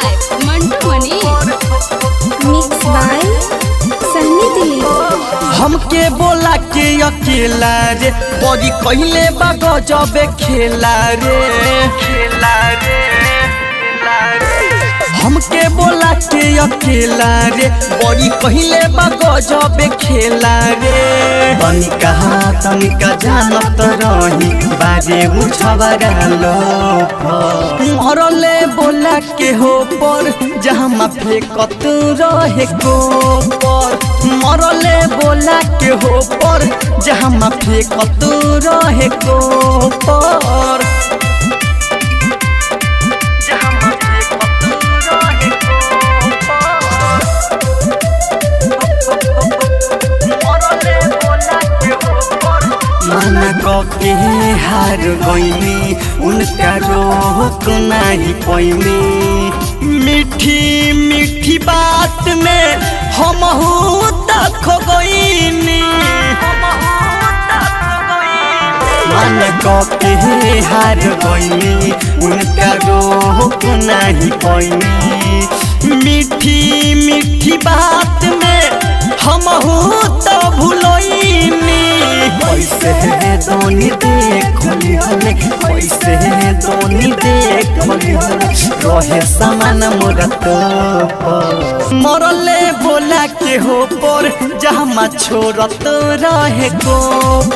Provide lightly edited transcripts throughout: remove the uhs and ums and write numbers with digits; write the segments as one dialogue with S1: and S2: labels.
S1: by Mantu Mani.
S2: Mix by Sunny Dilip.
S3: हमके बोला के अकेला रे बड़ी कहले बा गजबे खेला रे हमके बोला के अकेला रे बड़ी कहले बा गजबे खेला रे बनी कहा तनिका जानत रही बाजे उठवरा लो मरले बोला के हो पर जहाँ फेंकत रहे को पर मरले बोला के हो पर जहाँ फेंकत रहे को पर मना के हार गईनी उनका रोक नहीं पैनी मीठी मीठी बात में हम तक गईनी मना के हार गईनी उनका रोक नहीं पैनी मीठी मीठी बात में हम तो भूलोइनी कैसे दोनी देखली हले कैसे दोनी देखली हले रहे समान मुरत मरले बोला के हो पर जहाँ छोड़त रहे को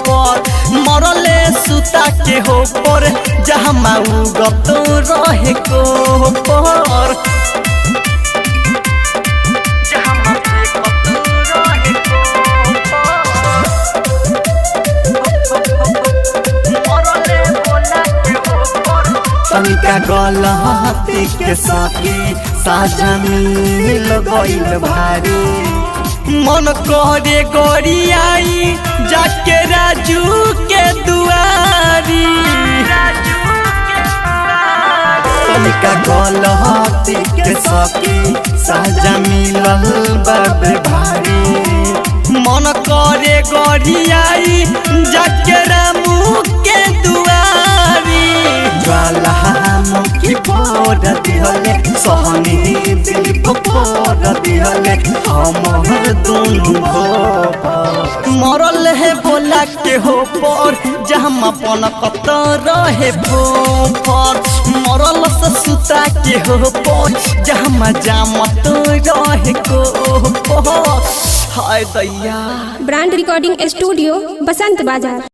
S3: पर मरले सुता के हो पर जहाँ उगत रहे को पर तनिका गलती के साथी साझा मिल गईल भारी मन करे गोरियाई जाके राजू के दुआरी तनिका गलती के साथी साझा मिलल बाबे भारी मन करे गोरियाई जाके रामू के दुआरी ज्वाला मुखी फोड़ दिहले सहनी दिल फोड़ दिहले हमर दुनु मरल है बोला के हो पर जहाँ पनकत रहे फोर मरल से सुता के हो पर जहाँ जामत रहे को हाय दैया।
S2: ब्रांड रिकॉर्डिंग स्टूडियो बसंत बाजार।